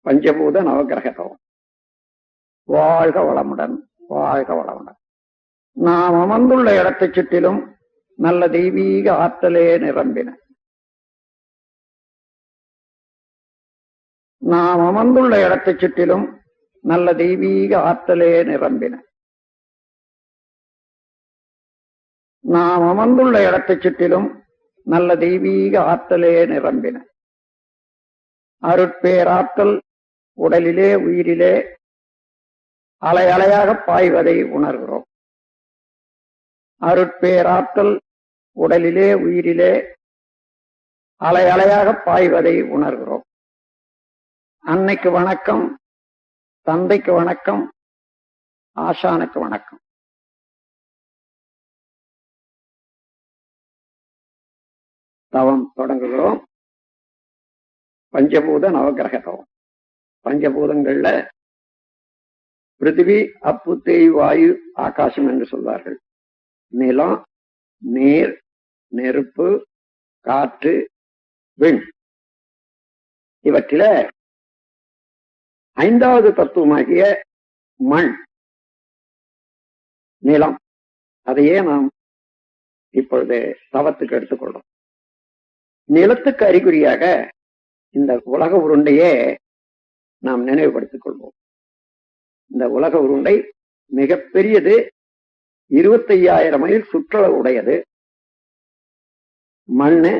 பஞ்சபூத நவகிரகம். வாழ்க வளமுடன், வாழ்க வளமுடன். நாம் அமர்ந்துள்ள இடத்தைச் சுற்றிலும் நல்ல தெய்வீக ஆற்றலே நிரம்பின. நாம் அமர்ந்துள்ள இடத்தைச் சுற்றிலும் நல்ல தெய்வீக ஆற்றலே நிரம்பின. நாம் அமர்ந்துள்ள இடத்தைச் சுற்றிலும் நல்ல தெய்வீக ஆற்றலே நிரம்பின. அருட்பேராற்றல் உடலிலே உயிரிலே அலை அலையாக பாய்வதை உணர்கிறோம். அருட்பேராற்றல் உடலிலே உயிரிலே அலை அலையாக பாய்வதை உணர்கிறோம். அன்னைக்கு வணக்கம், தந்தைக்கு வணக்கம், ஆசானுக்கு வணக்கம். தவம் தொடங்குகிறோம். பஞ்சபூத நவகிரக தவம். பஞ்சபூதங்கள்ல பிருத்திவி, அப்பு, தேய், வாயு, ஆகாசம் என்று சொல்வார்கள். நிலம், நீர், நெருப்பு, காற்று, விண். இவற்றில ஐந்தாவது தத்துவமாகிய மண், நிலம், அதையே நாம் இப்பொழுது தவத்துக்கு எடுத்துக்கொள்றோம். நிலத்துக்கு அறிகுறியாக இந்த உலக உருண்டையே நாம் நினைவுபடுத்திக் கொள்வோம். இந்த உலக உருண்டை மிகப்பெரியது, 25,000 மைல் சுற்றளவு உடையது. மண்ணு,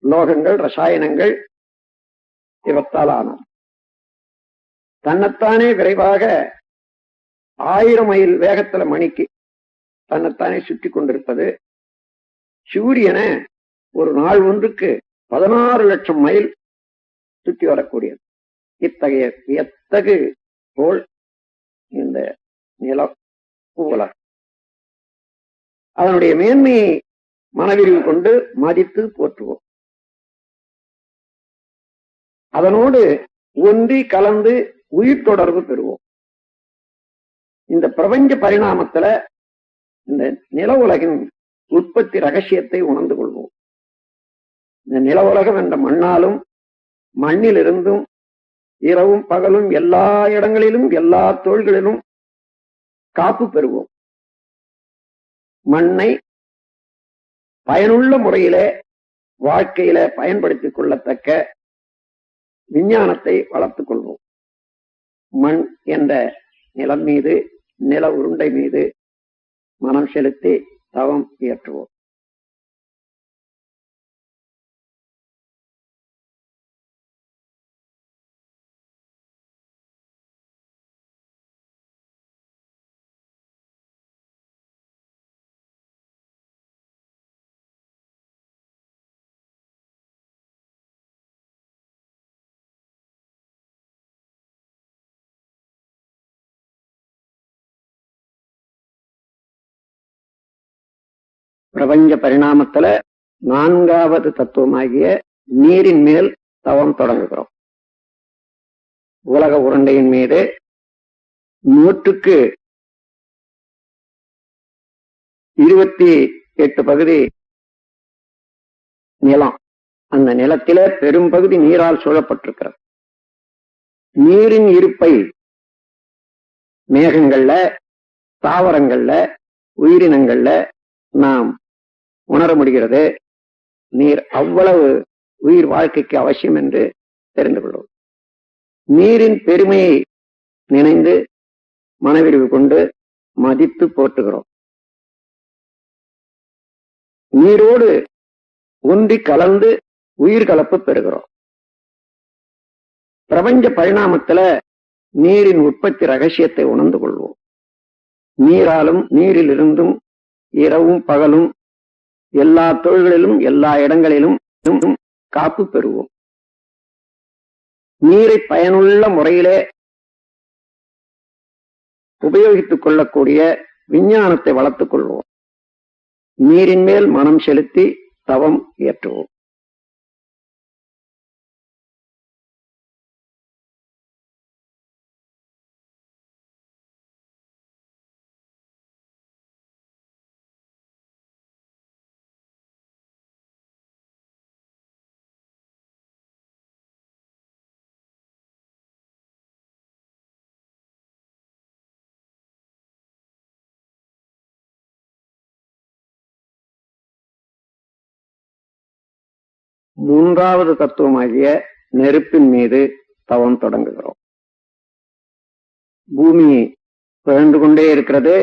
லோகங்கள், ரசாயனங்கள் இவற்றால் ஆனது. தன்னைத்தானே விரைவாக 1000 மைல் வேகத்துல மணிக்கு தன்னைத்தானே சுற்றி கொண்டிருப்பது. சூரியனை ஒரு நாள் ஒன்றுக்கு 16 லட்சம் மைல் சுற்றி வரக்கூடியது. இத்தகைய வியத்தகு கோள் இந்த நிலம், உலகம். அதனுடைய மேன்மையை மனவிரிவு கொண்டு மதித்து போற்றுவோம். அதனோடு ஒன்றி கலந்து உயிர் தொடர்பு பெறுவோம். இந்த பிரபஞ்ச பரிணாமத்துல இந்த நில உலகின் உற்பத்தி ரகசியத்தை உணர்ந்து கொள்வோம். இந்த நில உலகம் என்ற மண்ணாலும் மண்ணிலிருந்தும் இரவும் பகலும் எல்லா இடங்களிலும் எல்லா தொழில்களிலும் காப்பு பெறுவோம். மண்ணை பயனுள்ள முறையிலே வாழ்க்கையில பயன்படுத்திக் கொள்ளத்தக்க விஞ்ஞானத்தை வளர்த்துக் கொள்வோம். மண் என்ற நிலம் மீது, நில உருண்டை மீது மனம் செலுத்தி தவம் இயற்றுவோம். பிரபஞ்ச பரிணாமத்துல 4வது தத்துவமாகிய நீரின் மேல் தவம் தொடங்குகிறோம். உலக உருண்டையின் மீது 100க்கு 28 பகுதி நிலம். அந்த நிலத்திலே பெரும் பகுதி நீரால் சூழப்பட்டிருக்கிறது. நீரின் இருப்பை மேகங்கள்ல, தாவரங்கள்ல, உயிரினங்கள்ல நாம் உணர முடிகிறது. நீர் அவ்வளவு உயிர் வாழ்க்கைக்கு அவசியம் என்று தெரிந்து கொள்வோம். நீரின் பெருமையை நினைந்து மனவிரிவு கொண்டு மதித்து போற்றுகிறோம். நீரோடு ஒன்றி கலந்து உயிர் கலப்பு பெறுகிறோம். பிரபஞ்ச பரிணாமத்துல நீரின் உற்பத்தி ரகசியத்தை உணர்ந்து கொள்வோம். நீராலும் நீரிலிருந்தும் இரவும் பகலும் எல்லா தொழில்களிலும் எல்லா இடங்களிலும் காப்பு பெறுவோம். நீரை பயனுள்ள முறையிலே உபயோகித்துக் கொள்ளக்கூடிய விஞ்ஞானத்தை வளர்த்துக் கொள்வோம். நீரின் மேல் மனம் செலுத்தி தவம் இயற்றுவோம். மூன்றாவது தத்துவமாகிய நெருப்பின் மீது தவம் தொடங்குகிறோம். பூமி பிறந்து கொண்டே இருக்கிறது.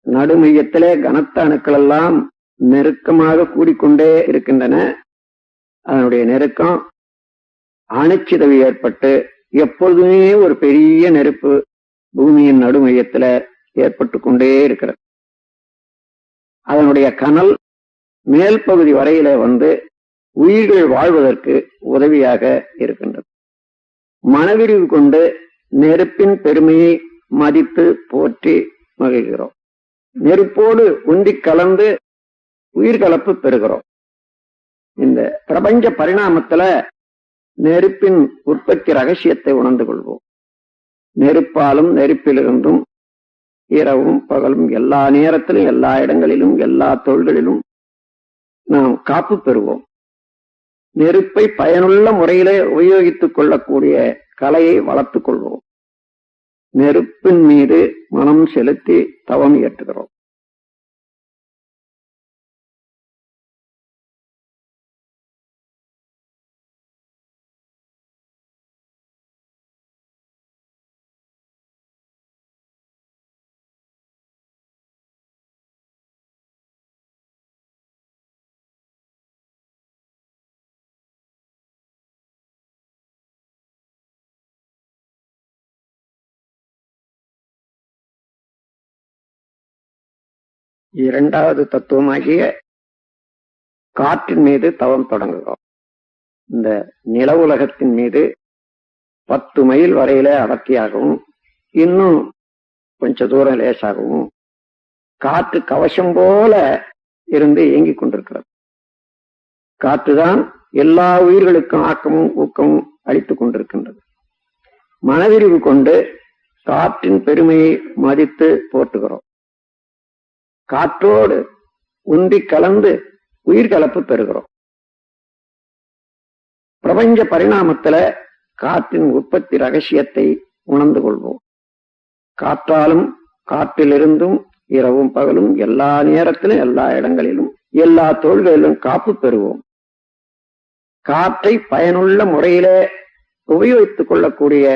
நடுமையத்திலே கனத்த அணுக்கள் எல்லாம் நெருக்கமாக கூடிக்கொண்டே இருக்கின்றன. அதனுடைய நெருக்கம் அணுச்சிதவு ஏற்பட்டு எப்பொழுதுமே ஒரு பெரிய நெருப்பு பூமியின் நடுமையத்துல ஏற்பட்டு கொண்டே இருக்கிறது. அதனுடைய கனல் மேல் பகுதி வரையில வந்து உயிர்கள் வாழ்வதற்கு உதவியாக இருக்கின்றது. மனவிரிவு கொண்டு நெருப்பின் பெருமையை மதித்து போற்றி மகிழ்கிறோம். நெருப்போடு உந்தி கலந்து உயிர்கலப்பு பெறுகிறோம். இந்த பிரபஞ்ச பரிணாமத்துல நெருப்பின் உற்பத்தி ரகசியத்தை உணர்ந்து கொள்வோம். நெருப்பாலும் நெருப்பிலிருந்தும் இரவும் பகலும் எல்லா நேரத்திலும் எல்லா இடங்களிலும் எல்லா தொழில்களிலும் நாம் காப்பு பெறுவோம். நெருப்பை பயனுள்ள முறையிலே உபயோகித்துக் கொள்ளக்கூடிய கலையை வளர்த்துக் கொள்வோம். நெருப்பின் மீது மனம் செலுத்தி தவம் இயற்றுகிறோம். இரண்டாவது தத்துவமாகிய காற்றின் மீது தவம் தொடங்குகிறோம். இந்த நில உலகத்தின் மீது 10 மைல் வரையில அடர்த்தியாகவும் இன்னும் கொஞ்ச தூரம் லேசாகவும் காற்று கவசம் போல இருந்து இயங்கிக் கொண்டிருக்கிறது. காற்றுதான் எல்லா உயிர்களுக்கும் ஆக்கமும் ஊக்கமும் அளித்துக் கொண்டிருக்கின்றது. மனவிரிவு கொண்டு காற்றின் பெருமையை மதித்து போற்றுகிறோம். காற்றோடு உந்தி கலந்து உயிர்கலப்பு பெறுகிறோம். பிரபஞ்ச பரிணாமத்துல காற்றின் உற்பத்தி ரகசியத்தை உணர்ந்து கொள்வோம். காற்றாலும் காற்றிலிருந்தும் இரவும் பகலும் எல்லா நேரத்திலும் எல்லா இடங்களிலும் எல்லா தொழில்களிலும் காப்பு பெறுவோம். காற்றை பயனுள்ள முறையிலே உபயோகித்துக் கொள்ளக்கூடிய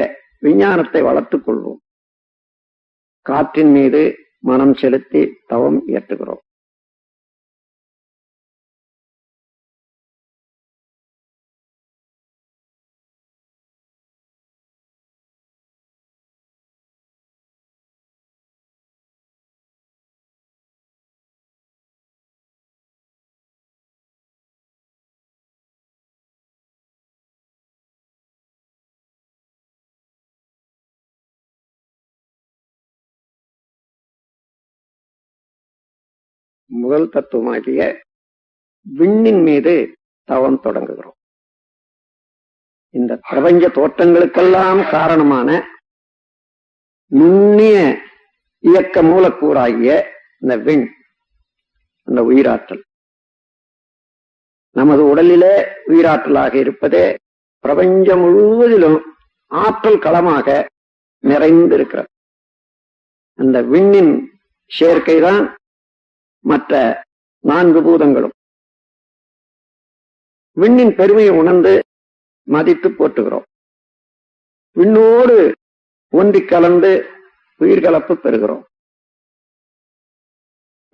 விஞ்ஞானத்தை வளர்த்துக் கொள்வோம். காற்றின் மீது மனம் செலுத்தி தவம் இயற்றுகிறோம். முதல் தத்துவமாகிய விண்ணின் மீது தவம் தொடங்குகிறோம். இந்த பிரபஞ்ச தோற்றங்களுக்கெல்லாம் காரணமான நுண்ணிய இயக்க மூலக்கூறாகிய இந்த விண், அந்த உயிராற்றல் நமது உடலிலே உயிராற்றலாக இருப்பதே பிரபஞ்சம் முழுவதிலும் ஆற்றல் களமாக நிறைந்திருக்கிறது. அந்த விண்ணின் சேர்க்கைதான் மற்ற 4 பூதங்களும். விண்ணின் பெருமையை உணர்ந்து மதித்து போற்றுகிறோம். விண்ணோடு ஒன்றி கலந்து உயிர்கலப்பு பெறுகிறோம்.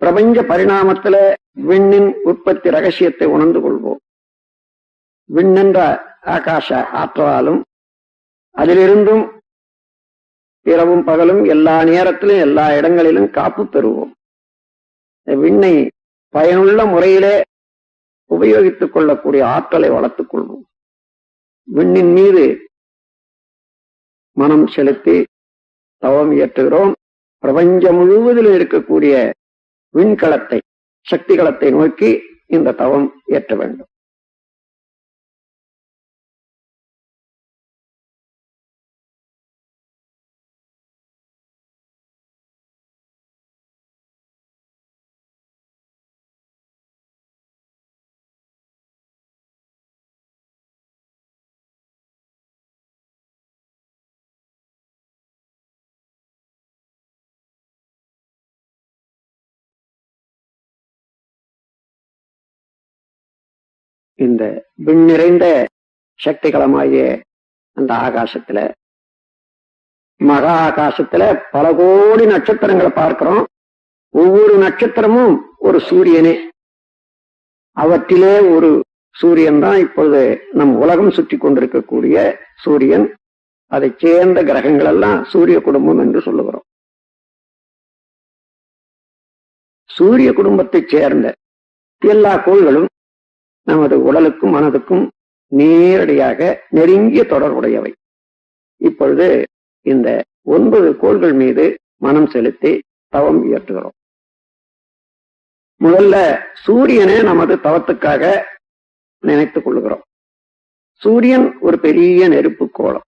பிரபஞ்ச பரிணாமத்துல விண்ணின் உற்பத்தி ரகசியத்தை உணர்ந்து கொள்வோம். விண்ணென்ற ஆகாச ஆற்றலாலும் அதிலிருந்தும் இரவும் பகலும் எல்லா நேரத்திலும் எல்லா இடங்களிலும் காப்பு பெறுவோம். விண்ணை பயனுள்ள முறையிலே உபயோகித்துக் கொள்ளக்கூடிய ஆற்றலை வளர்த்துக் கொள்வோம். விண்ணின் மீது மனம் செலுத்தி தவம் இயற்றுகிறோம். பிரபஞ்சம் முழுவதிலும் இருக்கக்கூடிய விண்கலத்தை, சக்தி களத்தை நோக்கி இந்த தவம் இயற்ற வேண்டும். இந்த விண் நிறைந்த சக்திகளமாகிய அந்த ஆகாசத்துல, மகா ஆகாசத்துல பல கோடி நட்சத்திரங்களை பார்க்கிறோம். ஒவ்வொரு நட்சத்திரமும் ஒரு சூரியனே. அவற்றிலே ஒரு சூரியன் தான் இப்பொழுது நம் உலகம் சுற்றி கொண்டிருக்கக்கூடிய சூரியன். அதை சேர்ந்த கிரகங்கள் எல்லாம் சூரிய குடும்பம் என்று சொல்லுகிறோம். சூரிய குடும்பத்தை சேர்ந்த எல்லா கோள்களும் நமது உடலுக்கும் மனதுக்கும் நேரடியாக நெருங்கிய தொடர்புடையவை. இப்பொழுது இந்த 9 கோள்கள் மீது மனம் செலுத்தி தவம் இயற்றுகிறோம். முதல்ல சூரியனை நமது தவத்துக்காக நினைத்துக் கொள்கிறோம். சூரியன் ஒரு பெரிய நெருப்பு கோளம்.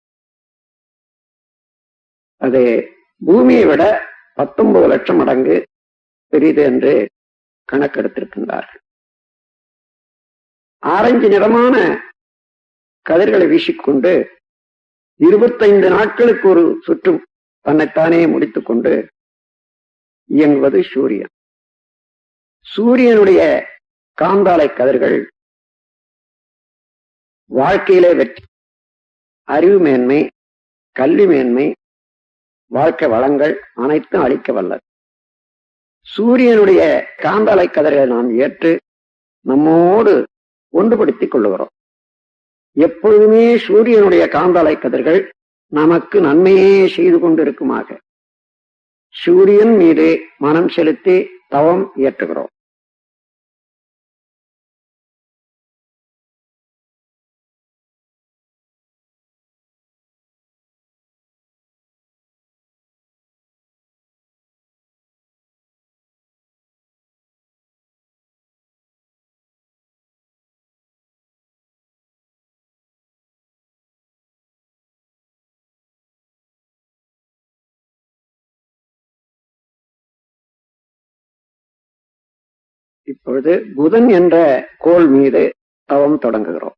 அது பூமியை விட 19 லட்சம் மடங்கு பெரிது என்று கணக்கெடுத்திருக்கின்றார்கள். ஆரஞ்சு நிறமான கதிர்களை வீசிக்கொண்டு 25 நாட்களுக்கு ஒரு சுற்றும் தன்னைத்தானே முடித்துக் கொண்டு இயங்குவது சூரியன். சூரியனுடைய காந்தாலை கதிர்கள் வாழ்க்கையிலே வெற்றி, அறிவு மேன்மை, கல்வி மேன்மை, வாழ்க்கை வளங்கள் அனைத்தும் அளிக்க வல்லது. சூரியனுடைய காந்தாலை கதிர்களை நாம் ஏற்று நம்மோடு ஒன்றுபடுத்திக் கொள்ளுகிறோம். எப்பொழுதுமே சூரியனுடைய காந்தாலை கதிர்கள் நமக்கு நன்மையே செய்து கொண்டிருக்குமாக சூரியன் மீது மனம் செலுத்தி தவம் இயற்றுகிறோம். இப்பொழுது புதன் என்ற கோள் மீது தவம் தொடங்குகிறோம்.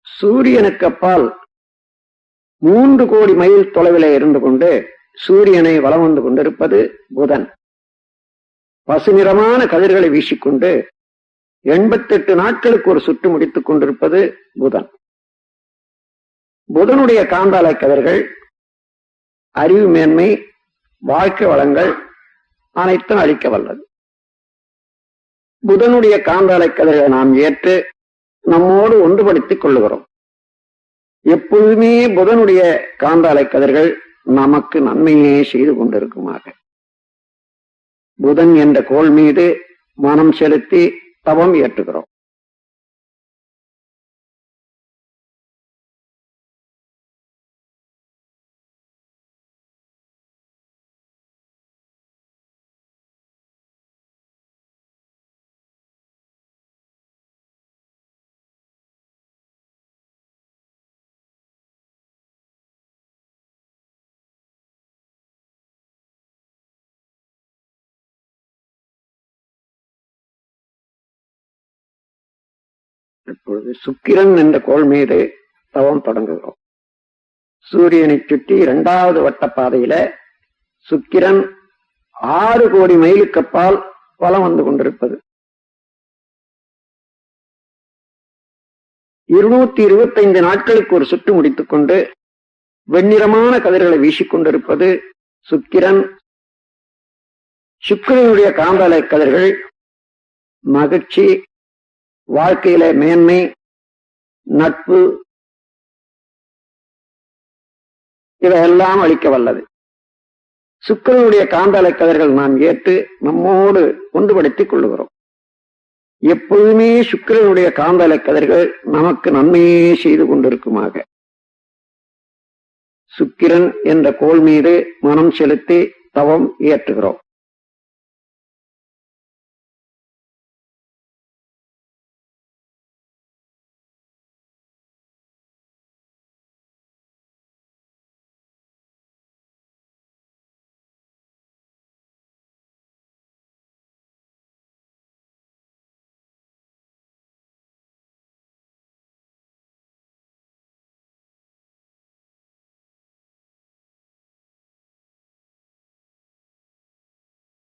சூரியனுக்கு அப்பால் 3 கோடி மைல் தொலைவில் இருந்து கொண்டு சூரியனை வலம் வந்து கொண்டிருப்பது புதன். பசுநிறமான கதிர்களை வீசிக்கொண்டு 88 நாட்களுக்கு ஒரு சுற்று முடித்துக் கொண்டிருப்பது புதன். புதனுடைய காந்தாலை கதிர்கள் அறிவு மேன்மை, வாழ்க்கை வளங்கள் அனைத்தும் அளிக்க வல்லது. புதனுடைய காந்தாலை கதிர்களை நாம் ஏற்று நம்மோடு ஒன்றுபடுத்திக் கொள்ளுகிறோம். எப்பொழுதுமே புதனுடைய காந்தாலை கதிர்கள் நமக்கு நன்மையே செய்து கொண்டிருக்குமாக புதன் என்ற கோள் மீது மனம் செலுத்தி தவம் இயற்றுகிறோம். இப்பொழுது சுக்கிரன் என்ற கோள் மீது தவம் தொடங்குகிறோம். சூரியனை சுற்றி 2வது வட்ட பாதையில சுக்கிரன் 6 கோடி மைலுக்கு அப்பால் வலம் வந்து கொண்டிருப்பது. 225 நாட்களுக்கு ஒரு சுற்று முடித்துக் கொண்டு வெண்ணிறமான கதிர்களை வீசிக்கொண்டிருப்பது சுக்கிரன். சுக்கிரனுடைய காந்தாலை கதிர்கள் மகிழ்ச்சி, வாழ்க்கையில மேன்மை, நட்பு இவையெல்லாம் அளிக்க வல்லது. சுக்கிரனுடைய காந்தாலை கதிர்கள் நாம் ஏற்று நம்மோடு ஒன்றுபடுத்திக் கொள்ளுகிறோம். எப்பொழுதுமே சுக்கிரனுடைய காந்தாலை கதிர்கள் நமக்கு நன்மையே செய்து கொண்டிருக்குமாக சுக்கிரன் என்ற கோள் மீது மனம் செலுத்தி தவம் இயற்றுகிறோம்.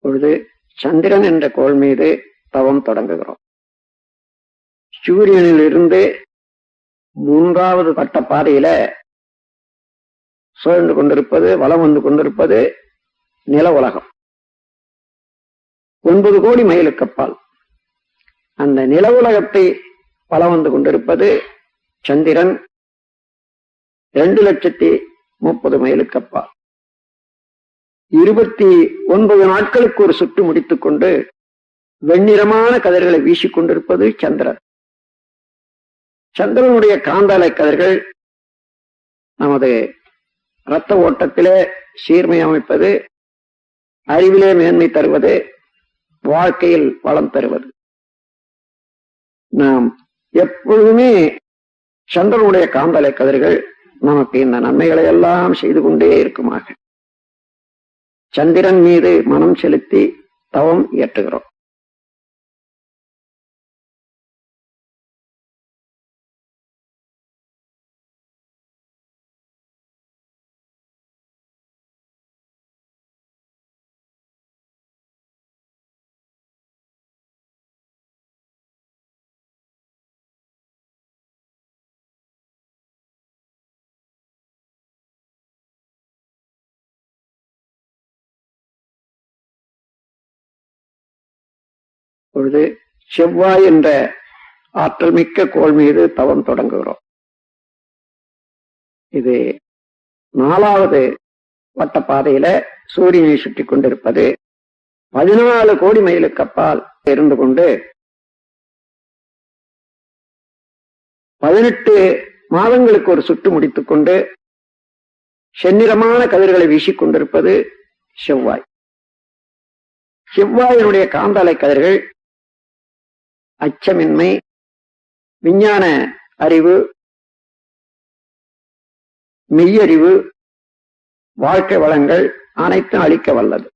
பொழுது சந்திரன் என்ற கோள் மீது தவம் தொடங்குகிறோம். சூரியனில் இருந்து 3வது வட்ட பாதையில சுழன்று கொண்டிருப்பது, வலம் வந்து கொண்டிருப்பது நில உலகம். 9 கோடி மைலுக்கு அப்பால் அந்த நில உலகத்தை வலம் வந்து கொண்டிருப்பது சந்திரன் 2,30,030 மைலுக்கு அப்பால். 29 நாட்களுக்கு ஒரு சுற்று முடித்துக் கொண்டு வெண்ணிறமான கதிர்களை வீசிக்கொண்டிருப்பது சந்திரன். சந்திரனுடைய காந்தாலை கதிர்கள் நமது இரத்த ஓட்டத்திலே சீர்மை அமைப்பது, அறிவிலே மேன்மை தருவது, வாழ்க்கையில் வளம் தருவது. நாம் எப்பொழுதுமே சந்திரனுடைய காந்தலை கதிர்கள் நமக்கு இந்த நன்மைகளை எல்லாம் செய்து கொண்டே இருக்குமாக சந்திரன் மீது மனம் செலுத்தி தவம் இயற்றுகிறோம். பொழுது செவ்வாய் என்ற ஆற்றல் மிக்க கோள் மீது தவம் தொடங்குகிறோம். இது 4வது வட்ட பாதையில சூரியனை சுற்றி கொண்டிருப்பது 14 கோடி மைலுக்கு அப்பால் இருந்து கொண்டு 18 மாதங்களுக்கு ஒரு சுற்று முடித்துக் கொண்டு செந்நிறமான கதிர்களை வீசிக்கொண்டிருப்பது செவ்வாய். செவ்வாயினுடைய காந்தாலை கதிர்கள் அச்சமின்மை, விஞ்ஞான அறிவு, மெய்யறிவு, வாழ்க்கை வளங்கள் அனைத்தும் அளிக்க வல்லது.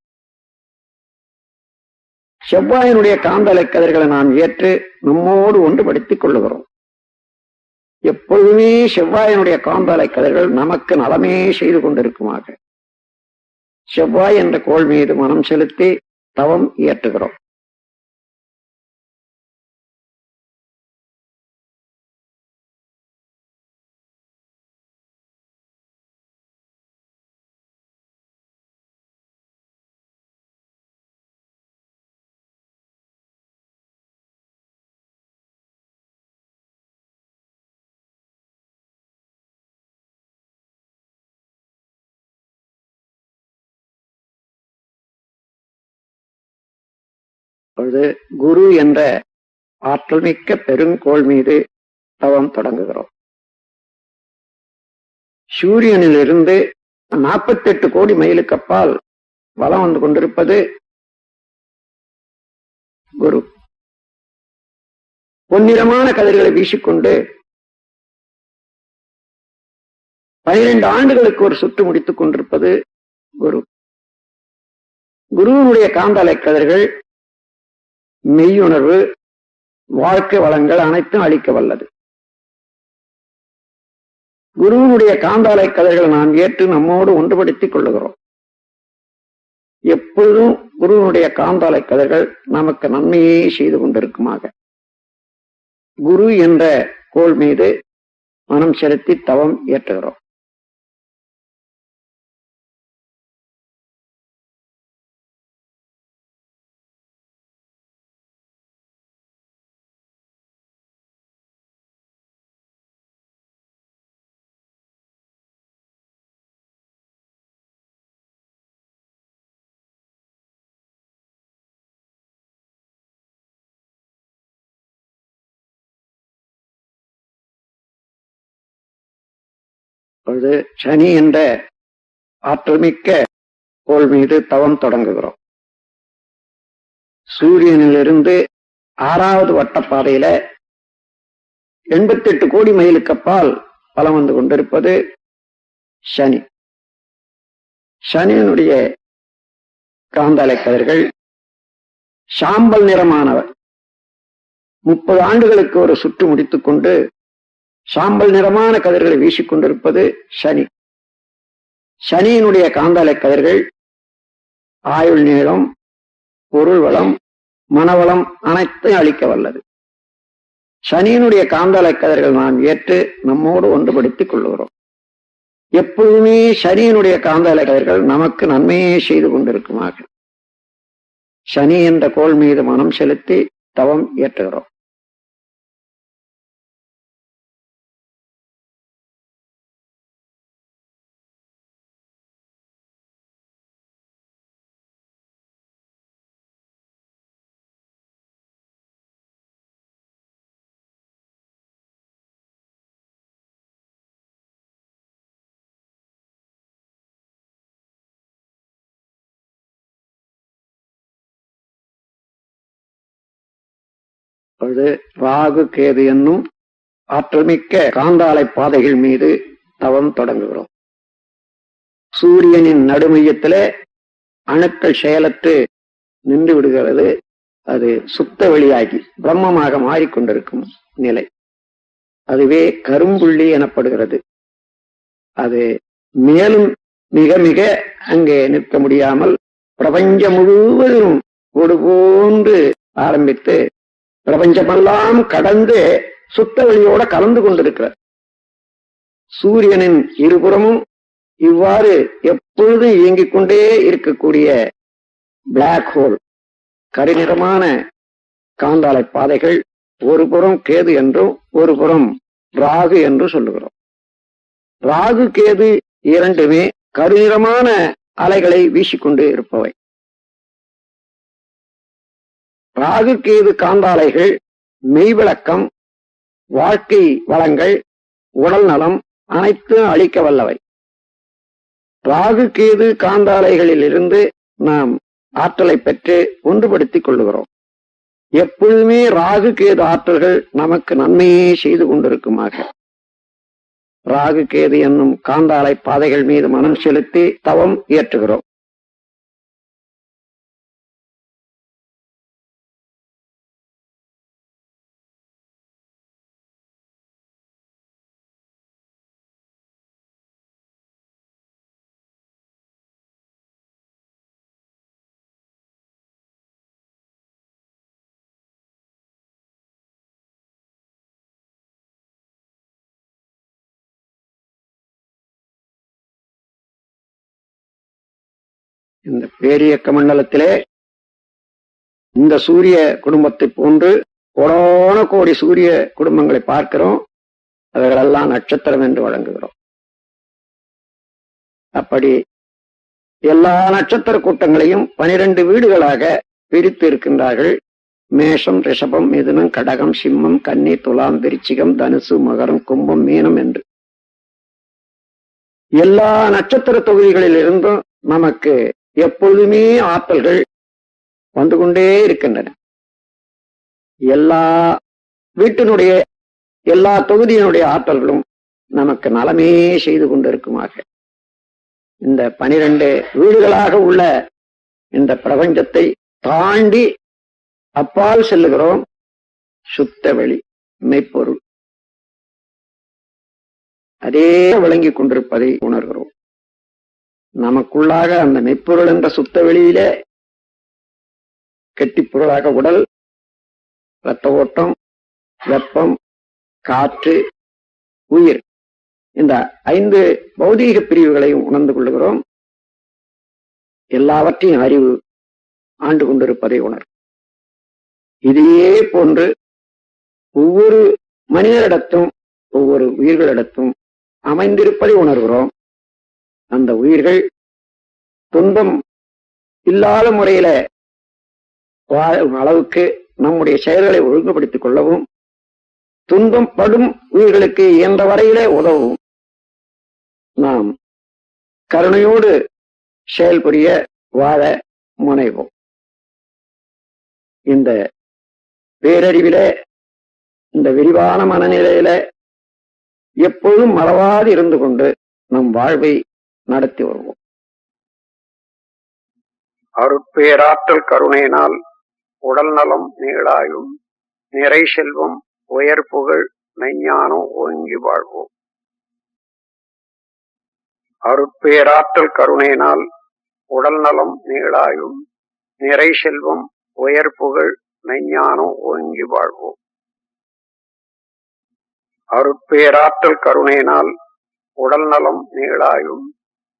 செவ்வாயினுடைய காந்தலை கதிர்களை நாம் ஏற்று நம்மோடு ஒன்றுபடுத்திக் கொள்ளுகிறோம். எப்பொழுதுமே செவ்வாயினுடைய காந்தலை கதிர்கள் நமக்கு நலமே செய்து கொண்டிருக்குமாக செவ்வாய் என்ற கோள் மீது மனம் செலுத்தி தவம் இயற்றுகிறோம். அப்பொழுது குரு என்ற ஆற்றல் மிக்க பெருங்கோள் மீது தவம் தொடங்குகிறோம். சூரியனில் இருந்து 48 கோடி மைலுக்கு அப்பால் வலம் வந்து கொண்டிருப்பது குரு. பொன்னிறமான கதிர்களை வீசிக்கொண்டு 12 ஆண்டுகளுக்கு ஒரு சுற்று முடித்துக் கொண்டிருப்பது குரு. குருவினுடைய காந்தலை கதிர்கள் மெய்யுணர்வு, வாழ்க்கை வளங்கள் அனைத்தும் அளிக்க வல்லது. குருவினுடைய காந்தாலை கதிர்களை நாம் ஏற்று நம்மோடு ஒன்றுபடுத்திக் கொள்ளுகிறோம். எப்பொழுதும் குருவினுடைய காந்தாலை கதிர்கள் நமக்கு நன்மையே செய்து கொண்டிருக்குமாக குரு என்ற கோள் மீது மனம் செலுத்தி தவம் இயற்றுகிறோம். அப்பொழுது சனி என்ற ஆற்றல் மிக்க கோள் மீது தவம் தொடங்குகிறோம். சூரியனிலிருந்து 6வது வட்டப்பாதையில 88 கோடி மைலுக்கு அப்பால் பலம் வந்து கொண்டிருப்பது சனி. சனியினுடைய காந்தலை கதிர்கள் சாம்பல் நிறமானவர். 30 ஆண்டுகளுக்கு ஒரு சுற்று முடித்துக் கொண்டு சாம்பல் நிறமான கதிர்களை வீசிக்கொண்டிருப்பது சனி. சனியினுடைய காந்தலை கதிர்கள் ஆயுள் நீளம், பொருள் வளம், மனவளம் அனைத்தையும் அளிக்க வல்லது. சனியினுடைய காந்தலை கதிர்கள் நாம் ஏற்று நம்மோடு ஒன்றுபடுத்திக் கொள்ளுகிறோம். எப்பொழுதுமே சனியினுடைய காந்தலை கதிர்கள் நமக்கு நன்மையே செய்து கொண்டிருக்குமாக சனி என்ற கோள் மீது மனம் செலுத்தி தவம் ஏற்றுகிறோம். ராகு கேது என்னும் ஆற்றல்மிக்க காந்தாலை பாதைகள் மீது தவம் தொடங்குகிறோம். சூரியனின் நடுமையத்திலே அணுக்கள் செயலற்று நின்று விடுகிறது. அது சுத்த வெளியாகி பிரம்மமாக மாறிக்கொண்டிருக்கும் நிலை, அதுவே கரும்புள்ளி எனப்படுகிறது. அது மேலும் மிக மிக அங்கே நிற்க முடியாமல் பிரபஞ்சம் முழுவதும் ஒரு போன்று ஆரம்பித்து பிரபஞ்சமெல்லாம் கடந்து சுத்த வெளியோட கலந்து கொண்டிருக்கிறார். சூரியனின் இருபுறமும் இவ்வாறு எப்பொழுதும் இயங்கிக் கொண்டே இருக்கக்கூடிய பிளாக் ஹோல், கருநிறமான காந்தாலை பாதைகள், ஒரு புறம் கேது என்றும் ஒரு புறம் ராகு என்று சொல்லுகிறோம். ராகு கேது இரண்டுமே கருநிறமான அலைகளை வீசிக்கொண்டு இருப்பவை. ராகு கேது காந்தாலைகள் மெய்விளக்கம், வாழ்க்கை வளங்கள், உடல் நலம் அனைத்தும் அளிக்க வல்லவை. ராகு கேது காந்தாலைகளில் இருந்து நாம் ஆற்றலை பெற்று ஒன்றுபடுத்திக் கொள்ளுகிறோம். எப்பொழுதுமே ராகு கேது ஆற்றல்கள் நமக்கு நன்மையே செய்து கொண்டிருக்குமாக ராகு கேது என்னும் காந்தாலை பாதைகள் மீது மனம் செலுத்தி தவம் இயற்றுகிறோம். இந்த பேரியக்க மண்டலத்திலே இந்த சூரிய குடும்பத்தை போன்று கோடான கோடி சூரிய குடும்பங்களை பார்க்கிறோம். அவர்களெல்லாம் நட்சத்திரம் என்று வழங்குகிறோம். அப்படி எல்லா நட்சத்திர கூட்டங்களையும் 12 வீடுகளாக பிரித்து இருக்கின்றார்கள். மேஷம், ரிஷபம், மிதுனம், கடகம், சிம்மம், கன்னி, துலாம், விருச்சிகம், தனுசு, மகரம், கும்பம், மீனம் என்று எல்லா நட்சத்திர தொகுதிகளில் இருந்தும் நமக்கு எப்பொழுதுமே ஆற்றல்கள் வந்து கொண்டே இருக்கின்றன. எல்லா வீட்டினுடைய எல்லா தொகுதியினுடைய ஆற்றல்களும் நமக்கு நலமே செய்து கொண்டிருக்குமாக இந்த 12 வீடுகளாக உள்ள இந்த பிரபஞ்சத்தை தாண்டி அப்பால் செல்லுகிறோம். சுத்த வெளி மெய்ப்பொருள் அதே விளங்கிக் கொண்டிருப்பதை உணர்கிறோம். நமக்குள்ளாக அந்த மெய்ப்பொருள் என்ற சுத்த வெளியில கெட்டிப்பொருளாக உடல், இரத்த ஓட்டம், வெப்பம், காற்று, உயிர், இந்த 5 பௌதீக பிரிவுகளையும் உணர்ந்து கொள்ளுகிறோம். எல்லாவற்றையும் அறிவு ஆண்டு கொண்டிருப்பதை உணர். இதையே போன்று ஒவ்வொரு மனிதரிடத்தும் ஒவ்வொரு உயிர்களிடத்தும் அமைந்திருப்பதை உணர்கிறோம். அந்த உயிர்கள் துன்பம் இல்லாத முறையில வாழும் அளவுக்கு நம்முடைய செயல்களை ஒழுங்குபடுத்திக் கொள்ளவும், துன்பம் படும் உயிர்களுக்கு இயன்ற வரையிலே உதவும் நாம் கருணையோடு செயல்புரிய வாழ முனைவோம். இந்த பேரறிவில, இந்த விரிவான மனநிலையில எப்பொழுதும் மறவாது இருந்து கொண்டு நம் வாழ்வை நடத்தி வருவோம். அருட்பேராற்றல் கருணையினால் உடல் நலம், நீளாயும், நிறை செல்வம், உயர் புகழ், மெய்ஞானம் ஓங்கி வாழ்வோம். அருட்பேராற்றல் கருணையினால் உடல் நலம், நீளாயும், நிறை செல்வம், உயர் புகழ், மெய்ஞானம் ஓங்கி வாழ்வோம். அருட்பேராற்றல் கருணையினால் உடல் நலம், நீளாயும்,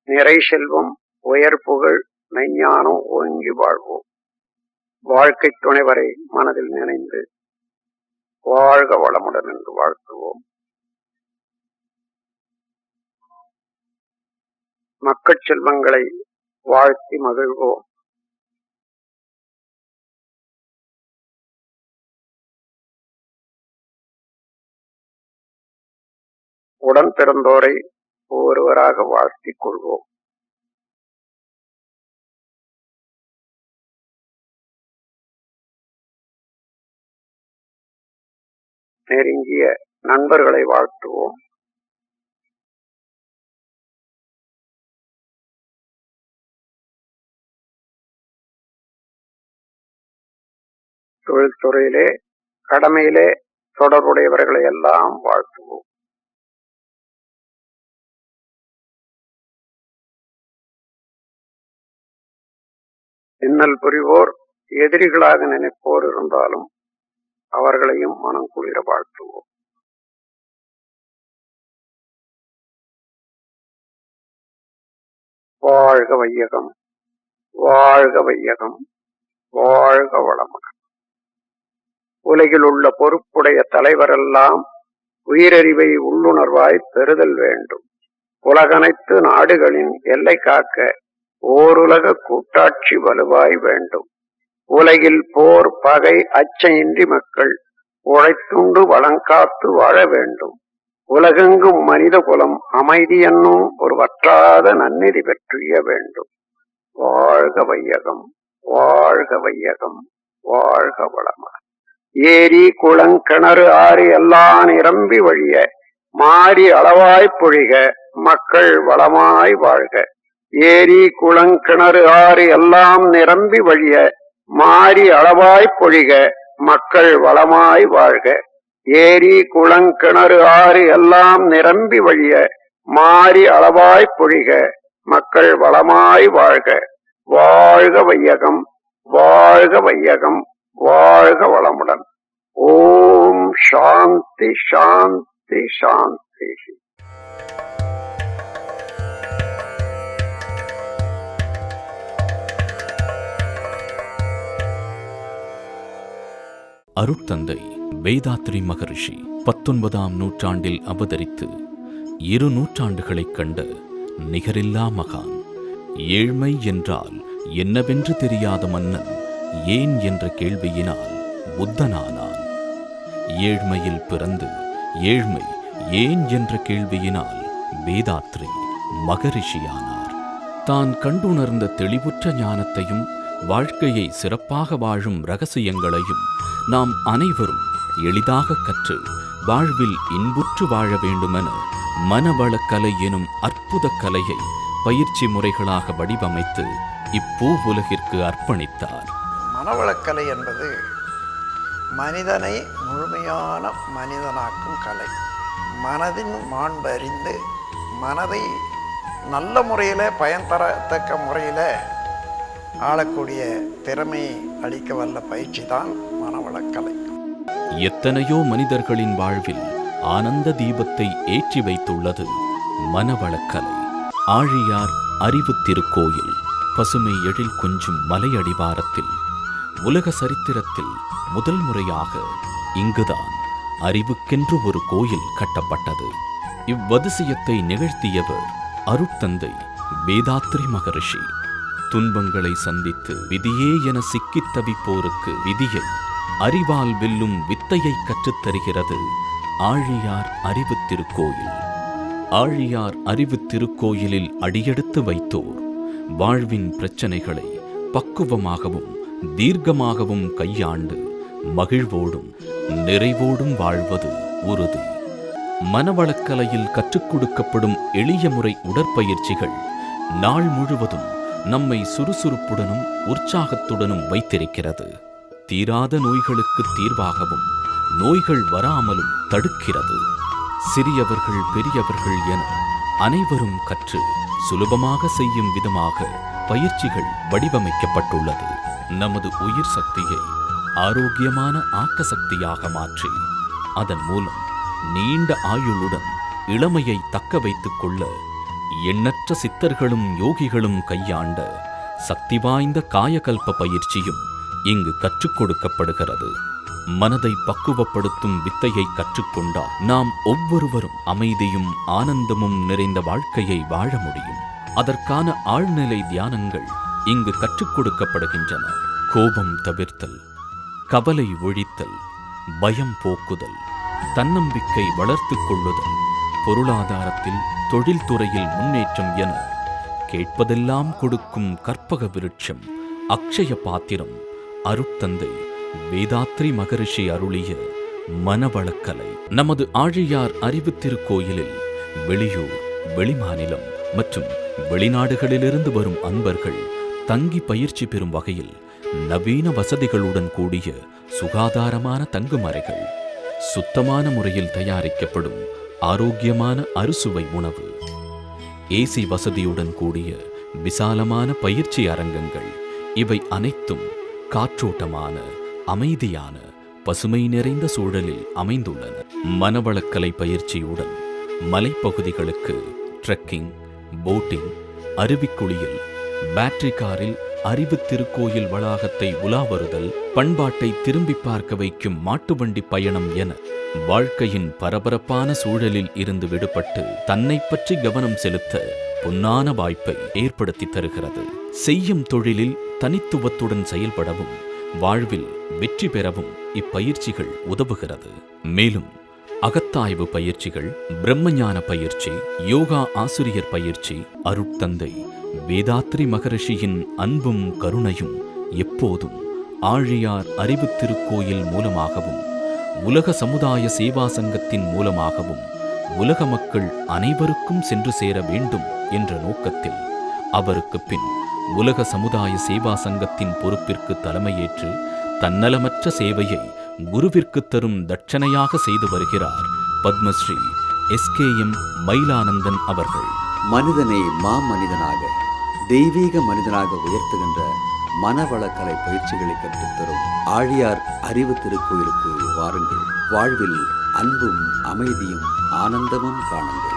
நிறை செல்வம், உயர் புகழ், மெஞ்ஞானம் ஓங்கி வாழ்வோம். வாழ்க்கை துணைவரை மனதில் நினைந்து வாழ்க வளமுடன் என்று வாழ்த்துவோம். மக்கட் செல்வங்களை வாழ்த்தி மகிழ்வோம். உடன் பிறந்தோரை ஒருவராக வாழ்த்திக் கொள்வோம். நெருங்கிய நண்பர்களை வாழ்த்துவோம். தொழில்துறையிலே, கடமையிலே தொடர்புடையவர்களை எல்லாம் வாழ்த்துவோம். இன்னல் புரிவோர், எதிரிகளாக நினைப்போர் இருந்தாலும் அவர்களையும் மனம் குளிர வாழ்த்துவோம். வாழ்க வையகம், வாழ்க வையகம், வாழ்க வளமுடன். உலகில் உள்ள பொறுப்புடைய தலைவரெல்லாம் உயிரறிவை உள்ளுணர்வாய் பெறுதல் வேண்டும். உலகனைத்து நாடுகளின் எல்லை காக்க ஓருலக கூட்டாட்சி வலுவாய் வேண்டும். உலகில் போர், பகை, அச்சமின்றி மக்கள் உழைத்துண்டு வளங்காத்து வாழ வேண்டும். உலகெங்கும் மனித குலம் அமைதி என்னும் ஒரு வற்றாத நன்னிதி பெற்றிய வேண்டும். வாழ்க வையகம், வாழ்க வையகம், வாழ்க வளமுடன். ஏரி, குளங்கிணறு, ஆறு எல்லாம் நிரம்பி வழிய மாறி அளவாய் பொழிக, மக்கள் வளமாய் வாழ்க. ஏரி, குளங்கிணறு, ஆறு எல்லாம் நிரம்பி வழிய மாறி அளவாய் பொழிக, மக்கள் வளமாய் வாழ்க. ஏரி, குளங்கிணறு, ஆறு எல்லாம் நிரம்பி வழிய மாறி அளவாய் பொழிக, மக்கள் வளமாய் வாழ்க. வாழ்க வையகம், வாழ்க வையகம், வாழ்க வளமுடன். ஓம் சாந்தி சாந்தி சாந்தி. அருட்தந்தை வேதாத்ரி மகரிஷி 19ஆம் நூற்றாண்டில் அவதரித்து 2 நூற்றாண்டுகளைக் கண்ட நிகரில்லா மகான். ஏழ்மை என்றால் என்னவென்று தெரியாத மன்னன் ஏன் என்ற கேள்வியினால் புத்தனானான். ஏழ்மையில் பிறந்து ஏழ்மை ஏன் என்ற கேள்வியினால் வேதாத்ரி மகரிஷியானார். தான் கண்டுணர்ந்த தெளிவுற்ற ஞானத்தையும் வாழ்க்கையை சிறப்பாக வாழும் இரகசியங்களையும் நாம் அனைவரும் எளிதாக கற்று வாழ்வில் இன்புற்று வாழ வேண்டுமென மனவளக்கலை எனும் அற்புத கலையை பயிற்சி முறைகளாக வடிவமைத்து இப்பூ உலகிற்கு அர்ப்பணித்தார். மனவளக்கலை என்பது மனிதனை முழுமையான மனிதனாக்கும் கலை. மனதின் மாண்பு அறிந்து மனதை நல்ல முறையில் பயன் தரத்தக்க முறையில் ஆளக்கூடிய திறமை அளிக்க வல்ல பயிற்சி தான் மனவளக்கலை. எத்தனையோ மனிதர்களின் வாழ்வில் ஆனந்த தீபத்தை ஏற்றி வைத்துள்ளது மனவளக்கலை. ஆழியார் அறிவு திருக்கோயில் பசுமை எழில் கொஞ்சும் மலையடிவாரத்தில் உலக சரித்திரத்தில் முதல் முறையாக இங்குதான் அறிவுக்கென்று ஒரு கோயில் கட்டப்பட்டது. இவ்வதிசயத்தை நிகழ்த்தியவர் அருட்தந்தை வேதாத்ரி மகரிஷி. துன்பங்களை சந்தித்து விதியே என சிக்கித் தவிப்போருக்கு விதியை அறிவால் வெல்லும் வித்தையை கற்றுத்தருகிறது ஆழியார் அறிவு திருக்கோயில். ஆழியார் அறிவு திருக்கோயிலில் அடியெடுத்து வைத்தோர் வாழ்வின் பிரச்சனைகளை பக்குவமாகவும் தீர்க்கமாகவும் கையாண்டு மகிழ்வோடும் நிறைவோடும் வாழ்வது உறுதி. மனவளக்கலையில் கற்றுக் கொடுக்கப்படும் எளிய முறை உடற்பயிற்சிகள் நாள் முழுவதும் நம்மை சுறுசுறுப்புடனும் உற்சாகத்துடனும் வைத்திருக்கிறது. தீராத நோய்களுக்கு தீர்வாகவும் நோய்கள் வராமலும் தடுக்கிறது. சிறியவர்கள் பெரியவர்கள் என அனைவரும் கற்று சுலபமாக செய்யும் விதமாக பயிற்சிகள் வடிவமைக்கப்பட்டுள்ளது. நமது உயிர் சக்தியை ஆரோக்கியமான ஆக்க சக்தியாக மாற்றி அதன் மூலம் நீண்ட ஆயுளுடன் இளமையை தக்க வைத்துக் கொள்ள எண்ணற்ற சித்தர்களும் யோகிகளும் கையாண்ட சக்தி வாய்ந்த காயகல்ப பயிற்சியும் இங்கு கற்றுக் கொடுக்கப்படுகிறது. மனதை பக்குவப்படுத்தும் வித்தையை கற்றுக்கொண்டால் நாம் ஒவ்வொருவரும் அமைதியும் ஆனந்தமும் நிறைந்த வாழ்க்கையை வாழ முடியும். அதற்கான ஆழ்நிலை தியானங்கள் இங்கு கற்றுக் கொடுக்கப்படுகின்றன. கோபம் தவிர்த்தல், கவலை ஒழித்தல், பயம் போக்குதல், தன்னம்பிக்கை வளர்த்துக் கொள்ளுதல், பொருளாதாரத்தில் தொழில்துறையில் முன்னேற்றம் என கேட்பதெல்லாம் கொடுக்கும் கற்பக விருட்சம் அக்ஷய பாத்திரம் அருட்தந்தை வேதாத்ரி மகரிஷி அருளிய மனவளக்கலை. நமது ஆழியார் அறிவு திருக்கோயிலில் வெளியூர், வெளிமாநிலம் மற்றும் வெளிநாடுகளிலிருந்து வரும் அன்பர்கள் தங்கி பயிற்சி பெறும் வகையில் நவீன வசதிகளுடன் கூடிய சுகாதாரமான தங்குமறைகள், சுத்தமான முறையில் தயாரிக்கப்படும் ஆரோக்கியமான அறுசுவை உணவு, ஏசி வசதியுடன் கூடிய விசாலமான பயிற்சி அரங்கங்கள், இவை அனைத்தும் காற்றோட்டமான அமைதியான பசுமை நிறைந்த சூழலில் அமைந்துள்ளன. மனவளக்கலை பயிற்சியுடன் மலைப்பகுதிகளுக்கு ட்ரெக்கிங், போட்டிங், அருவிக்குளியல், பேட்டரி காரில் அறிவு திருக்கோயில் வளாகத்தை உலா வருதல், பண்பாட்டை திரும்பி பார்க்க வைக்கும் மாட்டுவண்டி பயணம் என வாழ்க்கையின் பரபரப்பான சூழலில் இருந்து விடுபட்டு தன்னை பற்றி கவனம் செலுத்த பொன்னான வாய்ப்பை ஏற்படுத்தி தருகிறது. செய்யும் தொழிலில் தனித்துவத்துடன் செயல்படவும் வாழ்வில் வெற்றி பெறவும் இப்பயிற்சிகள் உதவுகிறது. மேலும் அகத்தாய்வு பயிற்சிகள், பிரம்மஞான பயிற்சி, யோகா ஆசிரியர் பயிற்சி, அருட்தந்தை வேதாத்ரி மகரிஷியின் அன்பும் கருணையும் எப்போதும் ஆழியார் அறிவு திருக்கோயில் மூலமாகவும் உலக சமுதாய சேவா சங்கத்தின் மூலமாகவும் உலக மக்கள் அனைவருக்கும் சென்று சேர வேண்டும் என்ற நோக்கத்தில் அவருக்கு பின் உலக சமுதாய சேவா சங்கத்தின் பொறுப்பிற்கு தலைமையேற்று தன்னலமற்ற சேவையை குருவிற்கு தரும் தட்சணையாக செய்து வருகிறார் பத்மஸ்ரீ SKM மயிலானந்தன் அவர்கள். மனிதனை மாமனிதனாக, தெய்வீக மனிதனாக உயர்த்துகின்ற மனவளக்கலை பயிற்சிகளை கற்றுத்தரும் ஆழியார் அறிவு திருக்கோயிலுக்கு வாருங்கள். வாழ்வில் அன்பும் அமைதியும் ஆனந்தமும் காணுங்கள்.